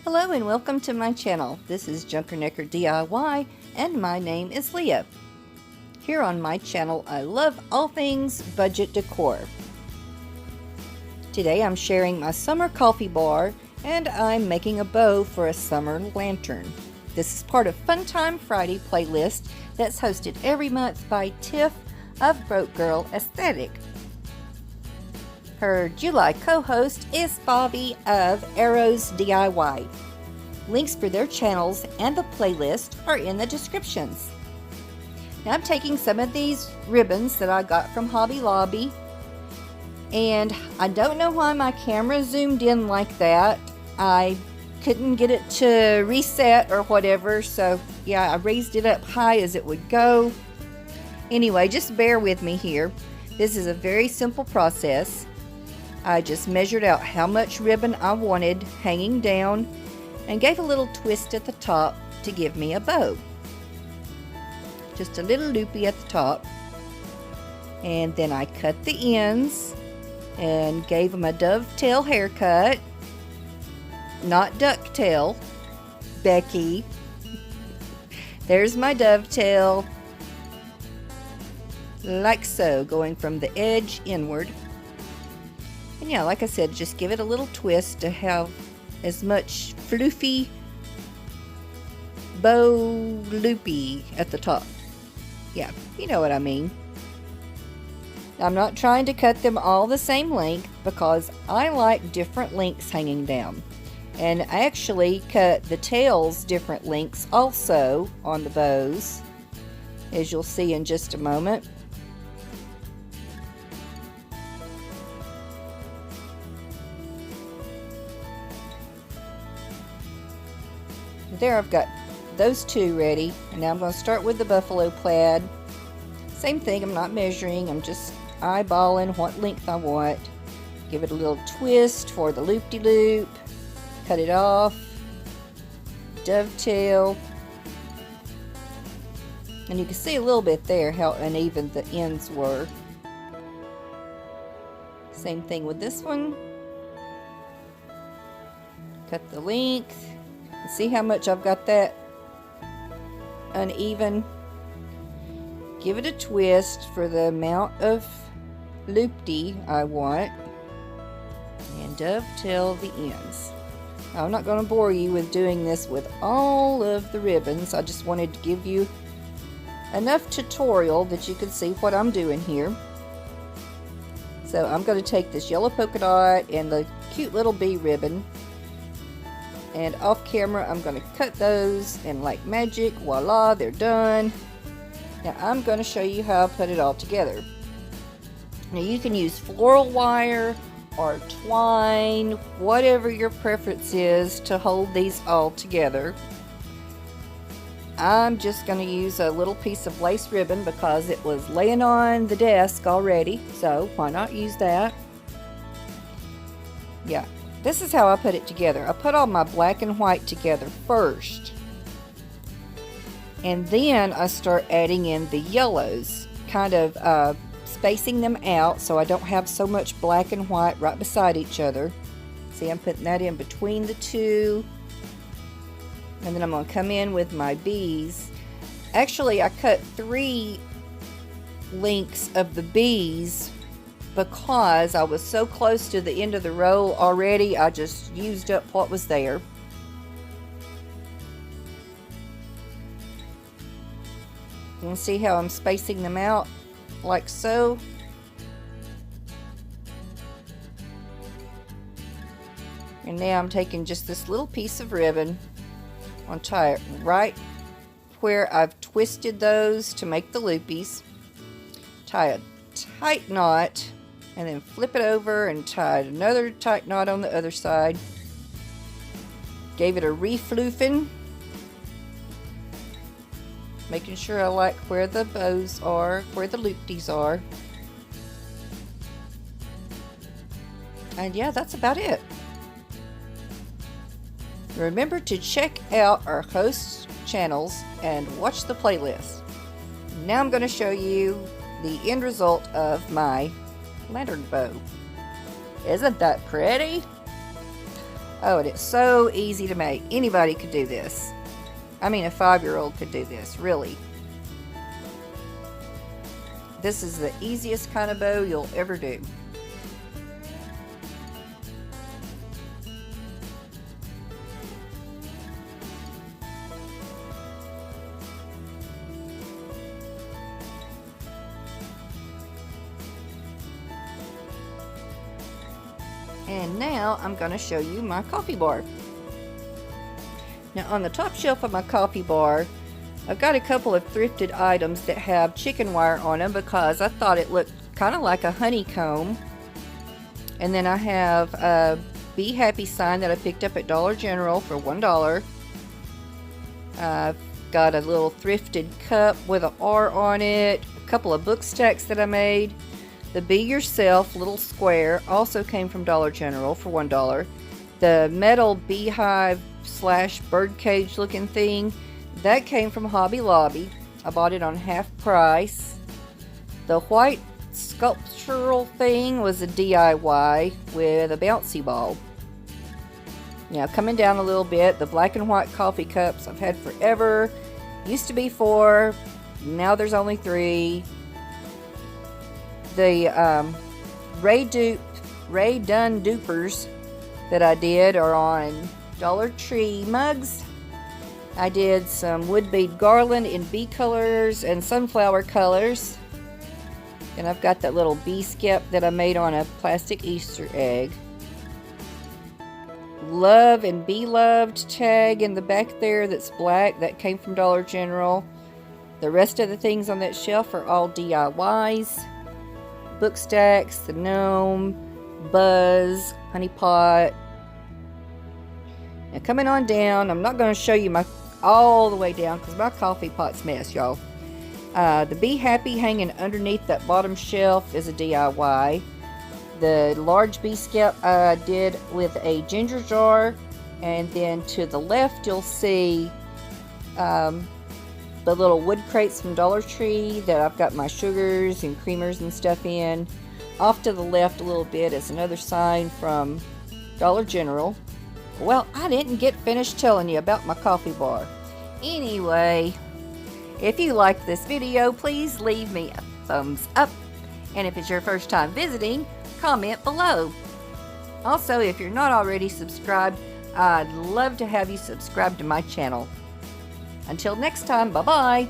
Hello and welcome to my channel. This is JunkerNecker DIY and my name is Leah. Here on my channel I love all things budget decor. Today I'm sharing my summer coffee bar and I'm making a bow for a summer lantern. This is part of Funtime Friday playlist that's hosted every month by Tiff of Broke Girl Aesthetic. Her July co-host is Favi of ARROWS DIY. Links for their channels and the playlist are in the descriptions. Now I'm taking some of these ribbons that I got from Hobby Lobby, and I don't know why my camera zoomed in like that. I couldn't get it to reset or whatever, so yeah, I raised it up high as it would go. Anyway, just bear with me here. This is a very simple process. I just measured out how much ribbon I wanted hanging down and gave a little twist at the top to give me a bow. Just a little loopy at the top. And then I cut the ends and gave them a dovetail haircut. Not ducktail, Becky. There's my dovetail. Like so, going from the edge inward. And yeah, like I said, just give it a little twist to have as much floofy bow loopy at the top. Yeah, you know what I mean. I'm not trying to cut them all the same length because I like different lengths hanging down. And I actually cut the tails different lengths also on the bows, as you'll see in just a moment. There, I've got those two ready, and now I'm going to start with the buffalo plaid. Same thing, I'm not measuring, I'm just eyeballing what length I want. Give it a little twist for the loop-de-loop, cut it off, dovetail, and you can see a little bit there how uneven the ends were. Same thing with this one. Cut the length. See how much I've got that uneven? Give it a twist for the amount of loop-de I want and dovetail the ends. I'm not going to bore you with doing this with all of the ribbons. I just wanted to give you enough tutorial that you could see what I'm doing here. So I'm going to take this yellow polka dot and the cute little bee ribbon, and off camera I'm going to cut those, and like magic, voila, they're done. Now I'm going to show you how I put it all together. Now you can use floral wire or twine, whatever your preference is to hold these all together. I'm just going to use a little piece of lace ribbon because it was laying on the desk already, so why not use that? Yeah. This is how I put it together. I put all my black and white together first, and then I start adding in the yellows, kind of spacing them out so I don't have so much black and white right beside each other. See, I'm putting that in between the two, and then I'm going to come in with my bees. Actually, I cut 3 lengths of the bees because I was so close to the end of the row already. I just used up what was there. You can see how I'm spacing them out like so. And now I'm taking just this little piece of ribbon. I'm going to tie it right where I've twisted those to make the loopies. Tie a tight knot, and then flip it over and tie another tight knot on the other side. Gave it a refloofing, making sure I like where the bows are, where the loop-dees are. And yeah, that's about it. Remember to check out our host channels and watch the playlist. Now I'm going to show you the end result of my lantern bow. Isn't that pretty? Oh, and it's so easy to make. Anybody could do this. I mean, a 5-year-old could do this, really. This is the easiest kind of bow you'll ever do. And now I'm going to show you my coffee bar. Now on the top shelf of my coffee bar, I've got a couple of thrifted items that have chicken wire on them because I thought it looked kind of like a honeycomb. And then I have a Be Happy sign that I picked up at Dollar General for $1. I've got a little thrifted cup with an R on it, a couple of book stacks that I made. The Be Yourself little square also came from Dollar General for $1. The metal beehive / birdcage looking thing, that came from Hobby Lobby. I bought it on half price. The white sculptural thing was a DIY with a bouncy ball. Now coming down a little bit, the black and white coffee cups I've had forever. Used to be 4, now there's only 3. The Ray Dunn dupers that I did are on Dollar Tree mugs. I did some wood bead garland in bee colors and sunflower colors. And I've got that little bee skep that I made on a plastic Easter egg. Love and Be Loved tag in the back there that's black. That came from Dollar General. The rest of the things on that shelf are all DIYs. Book stacks, the gnome, Buzz, honey pot. Now coming on down, I'm not going to show you my all the way down because my coffee pot's mess, y'all. The Be Happy hanging underneath that bottom shelf is a DIY. The large bee skep I did with a ginger jar, and then to the left you'll see the little wood crates from Dollar Tree that I've got my sugars and creamers and stuff in. Off to the left a little bit is another sign from Dollar General. Well, I didn't get finished telling you about my coffee bar. Anyway, if you liked this video, please leave me a thumbs up. And if it's your first time visiting, comment below. Also, if you're not already subscribed, I'd love to have you subscribe to my channel. Until next time, bye-bye.